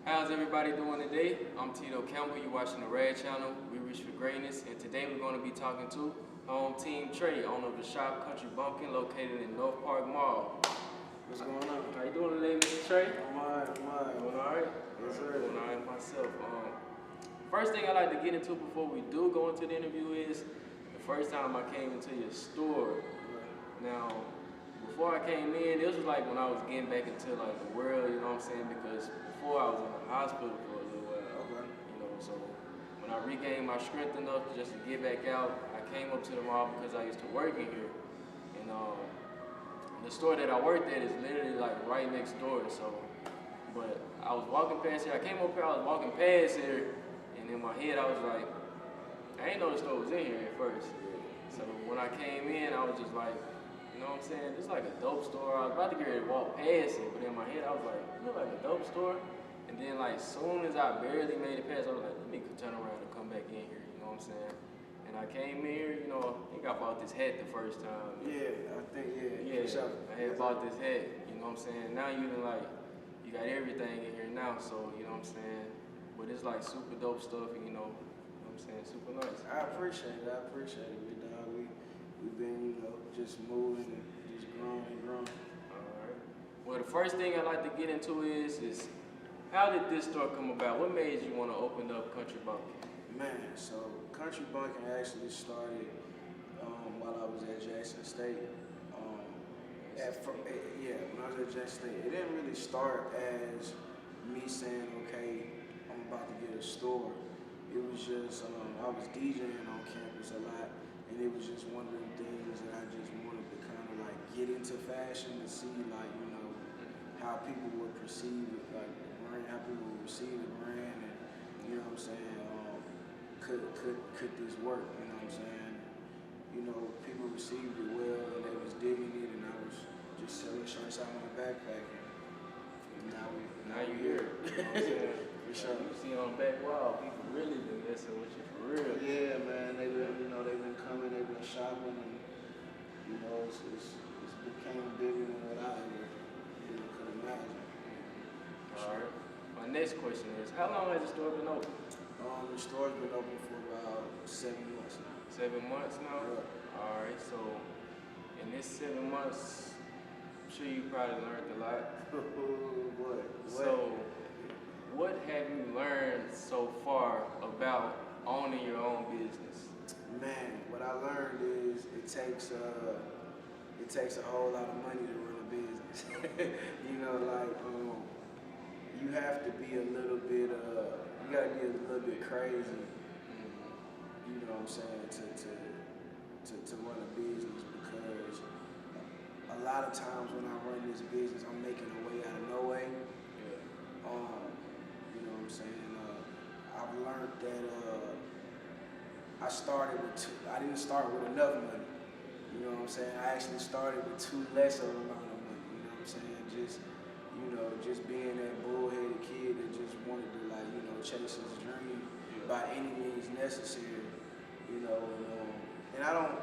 How's everybody doing today? I'm Tito Campbell. You're watching the Wr4g channel. We reach for greatness, and today we're going to be talking to HomeTeam Trey, owner of the shop Country Bumpkin, located in North Park Mall. What's going on? How you doing today, Mr. Trey? I'm alright. Doing all right? Yes, sir. Doing all right myself. First thing I like to get into before we do go into the interview is the first time I came into your store. Now, before I came in, this was like when I was getting back into like the world, you know what I'm saying? Because before I was in the hospital for a little while, you know, so when I regained my strength enough just to get back out, I came up to the mall because I used to work in here. And the store that I worked at is literally like right next door, so, but I was walking past here, I came up here, I was walking past here, and in my head I was like, I didn't know the store was in here at first. So when I came in, I was just like, you know what I'm saying? It's like a dope store. I was about to get ready to walk past it, but in my head I was like, it look like a dope store. And then like soon as I barely made it past, I was like, let me turn around and come back in here, you know what I'm saying? And I came in here, you know, I think I bought this hat the first time. Yeah, I think, yeah, I had bought this hat, you know what I'm saying? Now you got everything in here now, so you know what I'm saying? But it's like super dope stuff, and you know what I'm saying? Super nice. I appreciate it, big dog. We've been, you know, just moving and just growing and growing. Alright. Well, the first thing I'd like to get into is how did this store come about? What made you want to open up Country Bumpkin? Man, so Country Bumpkin actually started while I was at Jackson State. When I was at Jackson State, it didn't really start as me saying, okay, I'm about to get a store. It was just, I was DJing on campus a lot, and it was just one of them things that I just wanted to kind of like get into fashion to see, like, you know, how people would perceive it, like the brand, how people would receive the brand, and you know what I'm saying, could this work, you know what I'm saying? You know, people received it well, and they was digging it, and I was just selling shirts out of my backpack, and now you're here. You know what I'm saying? For sure. You see on the back wall, people really been messing with you for real. Yeah, man, they've been coming, they've been shopping, and you know, it's became bigger than what I ever could imagine. Alright. My next question is, how long has the store been open? The store's been open for about 7 months now. 7 months now? Yeah. Alright, so in this 7 months, I'm sure you probably learned a lot. What? So, what have you learned so far about owning your own business? Man, what I learned is it takes a whole lot of money to run a business. You know, like you have to be a little bit you gotta be a little bit crazy. You know what I'm saying, to run a business, because a lot of times when I run this business, I'm making a way out of no way. You know what I'm saying? I've learned that I didn't start with enough money. You know what I'm saying? I actually started with too less of an amount of money. You know what I'm saying? Just being that bullheaded kid that just wanted to, like, you know, chase his dream by any means necessary. You know, and I don't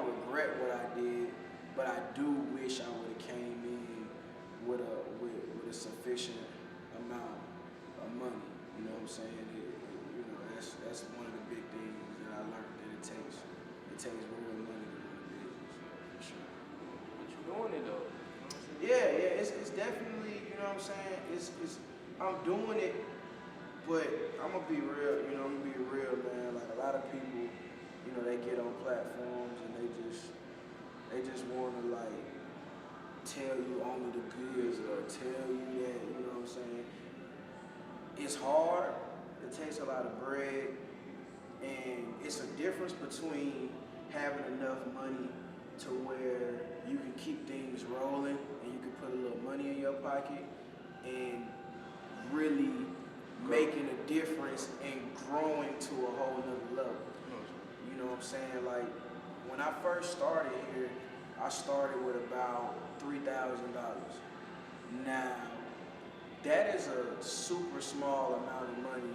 regret what I did, but I do wish I would have came in with a sufficient amount of money. You know what I'm saying? That's one of the big things that I learned, that it takes real money to run a business, for sure. But you're doing it though. Yeah, it's definitely, you know what I'm saying? I'm doing it, but I'm gonna be real, man. Like, a lot of people, you know, they get on platforms and they just wanna, like, tell you only the goods, or tell you that, you know what I'm saying? It's hard, it takes a lot of bread, and it's a difference between having enough money to where you can keep things rolling and you can put a little money in your pocket and really making a difference and growing to a whole nother level. You know what I'm saying? Like, when I first started here, I started with about $3,000. Now, that is a super small amount of money,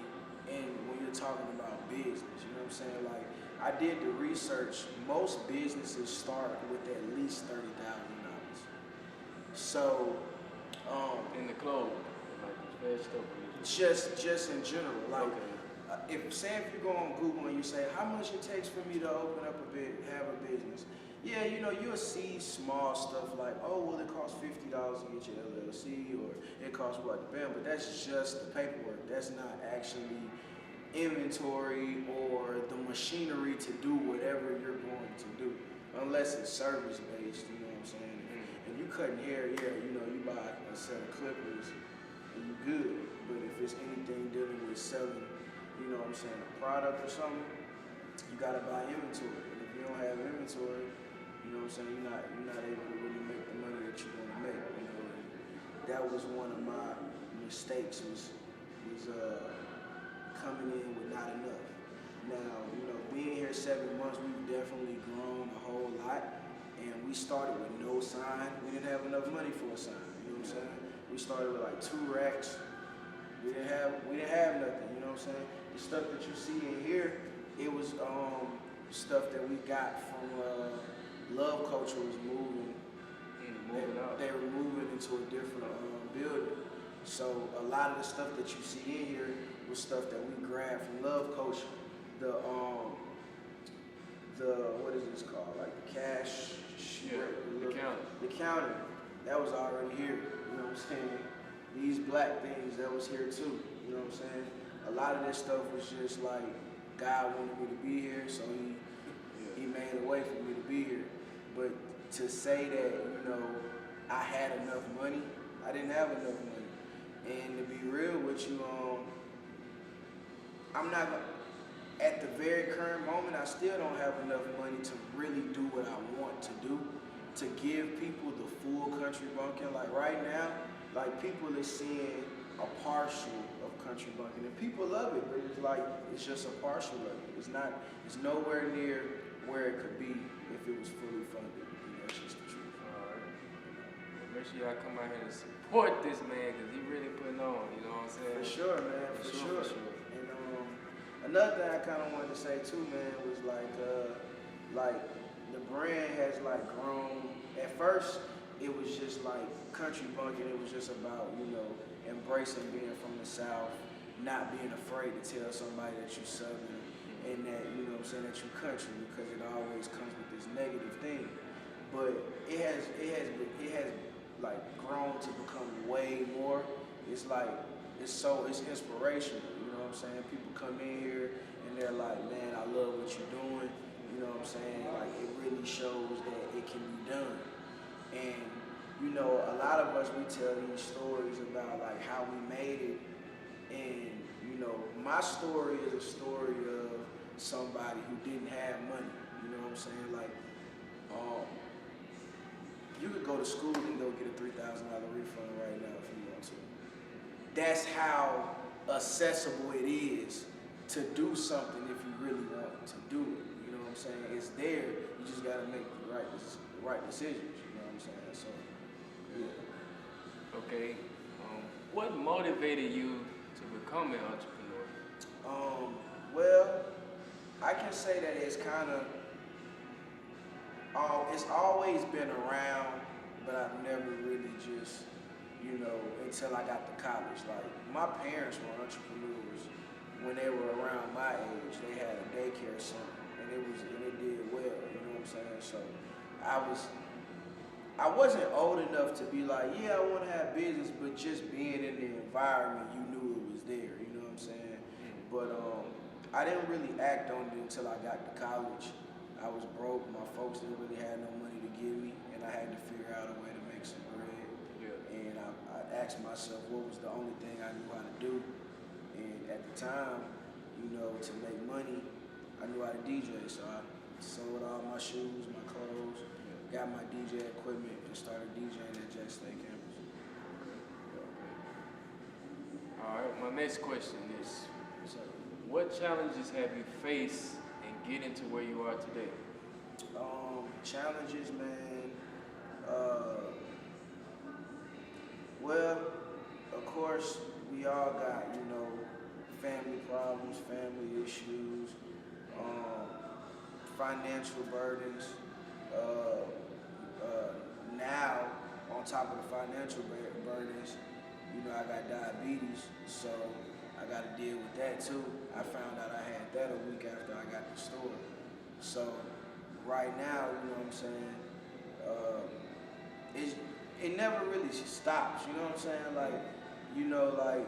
and when you're talking about business, you know what I'm saying? Like, I did the research. Most businesses start with at least $30,000. So, in the clothes. stuff or just in general. Like, okay. if you go on Google and you say, how much it takes for me to open up have a business? Yeah, you know, you'll see small stuff like, oh, well, it costs $50 to get your LLC, or it costs what, bam, but that's just the paperwork. That's not actually inventory or the machinery to do whatever you're going to do, unless it's service-based, you know what I'm saying? If you cutting hair, yeah, you know, you buy a set of clippers and you good, but if it's anything dealing with selling, you know what I'm saying, a product or something, you gotta buy inventory. And if you don't have inventory, you know what I'm saying, you're not able to really make the money that you want to make. You know, and that was one of my mistakes was coming in with not enough. Now, you know, being here 7 months, we've definitely grown a whole lot, and we started with no sign. We didn't have enough money for a sign. You know what I'm saying? We started with like 2 racks. We didn't have nothing. You know what I'm saying? The stuff that you see in here, it was stuff that we got from Love Culture was moving. They were moving into a different building. So a lot of the stuff that you see in here was stuff that we grabbed from Love Culture. The what is this called? Like the cash. The counter. That was already here. You know what I'm saying? These black things that was here too. You know what I'm saying? A lot of this stuff was just like God wanted me to be here, so he made a way for me to be here. But to say that, you know, I had enough money, I didn't have enough money. And to be real with you, I'm not gonna, at the very current moment, I still don't have enough money to really do what I want to do, to give people the full Country Bumpkin. Like right now, like people are seeing a partial of Country Bumpkin, and people love it, but it's like, it's just a partial of it. It's nowhere near where it could be if it was fully funded. You know, it's just the truth. All right. Make sure y'all come out here and support this man, because he really putting on, you know what I'm saying? For sure, man, for sure. And another thing I kind of wanted to say too, man, was like the brand has like grown. At first, it was just like Country Bumpkin. It was just about, you know, embracing being from the South, not being afraid to tell somebody that you're Southern and that, you know what I'm saying, that you're country, because it always comes with this negative thing. But it has like grown to become way more. It's like, it's inspirational, you know what I'm saying? People come in here and they're like, man, I love what you're doing. You know what I'm saying? Like, it really shows that it can be done. And, you know, a lot of us, we tell these stories about like how we made it. And, you know, my story is a story of somebody who didn't have money. You know what I'm saying? Like, you could go to school and go get a $3,000 refund right now if you want to. That's how accessible it is to do something if you really want to do it. You know what I'm saying? It's there. You just got to make the right decisions. You know what I'm saying? So, yeah. Okay. What motivated you to become an entrepreneur? Well, I can say that it's kind of, it's always been around, but I've never really just, you know, until I got to college. Like, my parents were entrepreneurs when they were around my age. They had a daycare center, and it did well, you know what I'm saying? So I wasn't old enough to be like, yeah, I want to have business, but just being in the environment, you knew it was there, you know what I'm saying? But I didn't really act on it until I got to college. I was broke. My folks didn't really have no money to give me, and I had to figure out a way to make some bread. Yeah. And I asked myself what was the only thing I knew how to do. And at the time, you know, to make money, I knew how to DJ. So I sold all my shoes, my clothes, got my DJ equipment, and started DJing at Jack State campus. All right, my next question is, what challenges have you faced in getting to where you are today? Challenges, man. Well, of course, we all got, you know, family problems, family issues, financial burdens. Now, on top of the financial burdens, you know, I got diabetes, so I got to deal with that too. I found out I had that a week after I got the store. So right now, you know what I'm saying, it never really stops, you know what I'm saying? Like, you know, like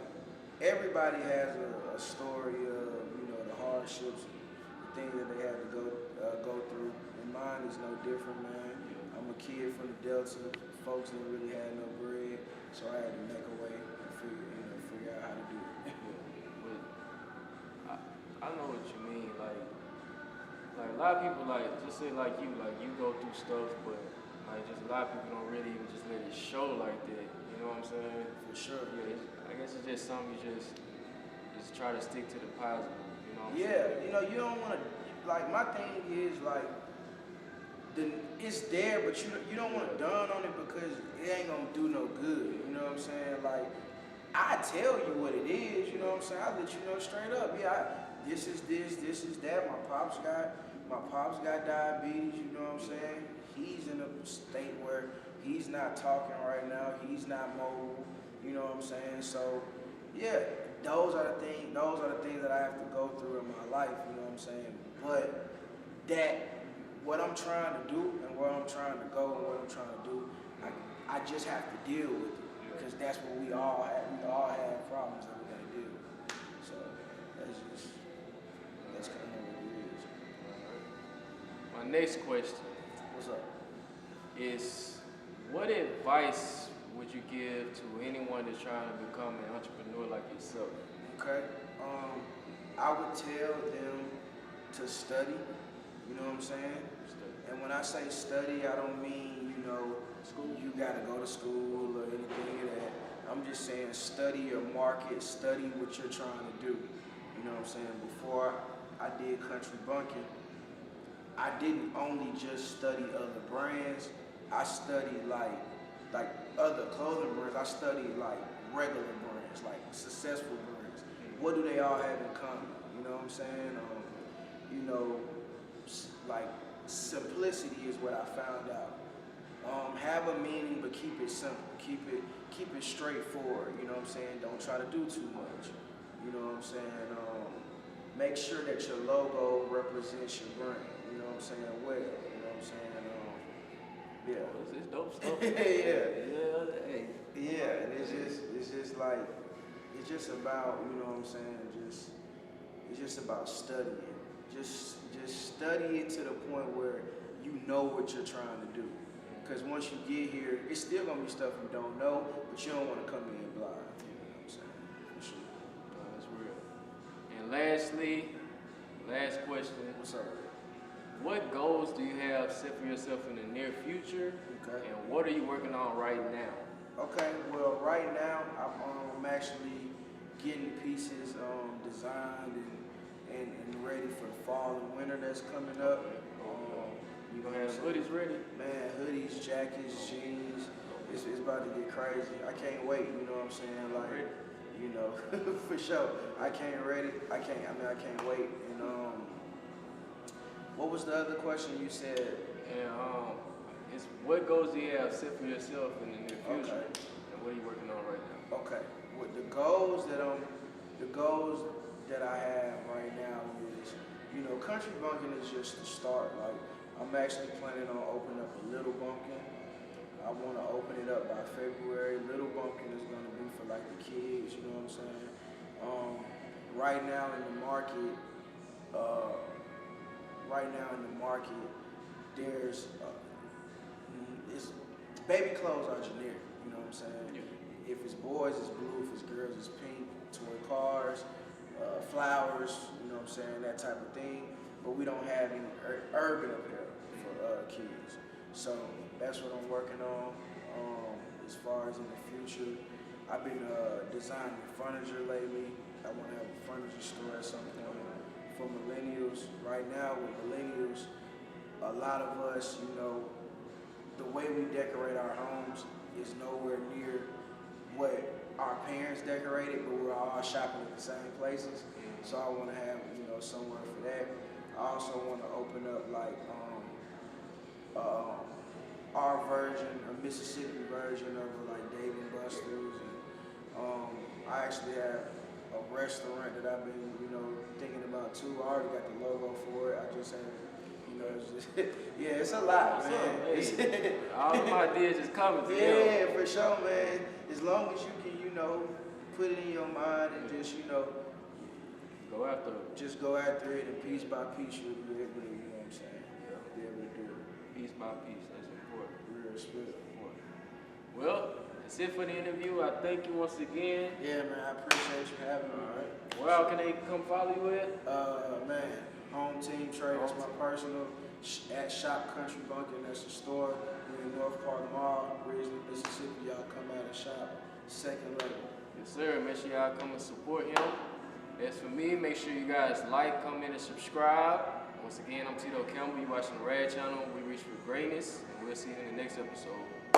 everybody has a story of, you know, the hardships, the things that they had to go through. And mine is no different, man. I'm a kid from the Delta. Folks didn't really have no bread, so I had to make a way and figure out how to do it. But I know what you mean. Like a lot of people, like, just say like you go through stuff, but like just a lot of people don't really even just let it show like that. You know what I'm saying? For sure. Yeah, I guess it's just something you just try to stick to the positive. You know what I'm saying? Yeah, you know, you don't want to, like, my thing is like, it's there, but you don't want to done on it because it ain't gonna do no good. You know what I'm saying? Like, I tell you what it is. You know what I'm saying? I let you know straight up. Yeah, this is this is that. My pops got diabetes. You know what I'm saying? He's in a state where he's not talking right now. He's not mobile. You know what I'm saying? So, yeah, those are the things that I have to go through in my life. You know what I'm saying? But what I'm trying to do and where I'm trying to go and what I'm trying to do, I just have to deal with it because that's what we all have. We all have problems that we got to deal with. So that's kind of what it is. My next question. What's up? Is what advice would you give to anyone that's trying to become an entrepreneur like yourself? Okay. I would tell them to study. You know what I'm saying? And when I say study, I don't mean, you know, you got to go to school or anything of that. I'm just saying study your market, study what you're trying to do. You know what I'm saying? Before I did Country Bumpkin, I didn't only just study other brands. I studied like other clothing brands. I studied like regular brands, like successful brands. What do they all have in common? You know what I'm saying? You know, like simplicity is what I found out. Have a meaning, but keep it simple. Keep it straightforward. You know what I'm saying? Don't try to do too much. You know what I'm saying? Make sure that your logo represents your brand. You know what I'm saying? Well, you know what I'm saying? Yeah. It's dope stuff. Yeah. And it's just like it's just about, you know what I'm saying? It's just about studying. Just study it to the point where you know what you're trying to do. Because once you get here, it's still gonna be stuff you don't know, but you don't want to come in blind. You know what I'm saying? For sure. That's real. And lastly, last question. What's up? What goals do you have set for yourself in the near future? Okay. And what are you working on right now? Okay. Well, right now I'm actually getting pieces designed and ready for the fall and winter that's coming up. You gonna have hoodies ready? Man, hoodies, jackets, jeans. It's about to get crazy. I can't wait. You know what I'm saying? Like, you know, for sure. I can't wait. And what was the other question you said? And it's what goals do you have set for yourself in the near future? Okay. And what are you working on right now? Okay. With the goals that I have right now is, you know, Country Bumpkin is just the start. Like, I'm actually planning on opening up a Little Bumpkin. I want to open it up by February. Little Bumpkin is going to be for like the kids, you know what I'm saying? Right now in the market, there's baby clothes are generic, you know what I'm saying? Yeah. If it's boys, it's blue. If it's girls, it's pink. Toy cars, flowers, you know what I'm saying? That type of thing. But we don't have any urban apparel for kids. So that's what I'm working on. As far as in the future, I've been designing furniture lately. I want to have a furniture store at some point for millennials. Right now with millennials, a lot of us, you know, the way we decorate our homes is nowhere near what our parents decorated, but we're all shopping at the same places. So I want to have, you know, somewhere for that. I also want to open up like our version, a Mississippi version of like Dave and Buster's, and I actually have a restaurant that I've been, thinking about too. I already got the logo for it. I just haven't, it's just, yeah, it's a lot, man. Hey, all them ideas is coming to you. Yeah, for sure, man. As long as you can, put it in your mind and just, go after it. Just go after it, and piece by piece you'll be able to, you know what I'm saying? Yeah. Be able to do it. Piece by piece, that's important. Real spirit. Well, that's it for the interview. I thank you once again. Yeah, man, I appreciate you having me. All right. Where else can they come follow you at? Man, HomeTeam Trade, that's my personal, at Shop Country Bumpkin, that's the store. We're in North Park Mall, Ridgely, Mississippi. Y'all come out and shop. Second level. Yes, sir. Make sure y'all come and support him. As for me, make sure you guys like, comment, and subscribe. Once again, I'm Tito Campbell. You're watching the Wr4g channel. We reach for greatness, and we'll see you in the next episode.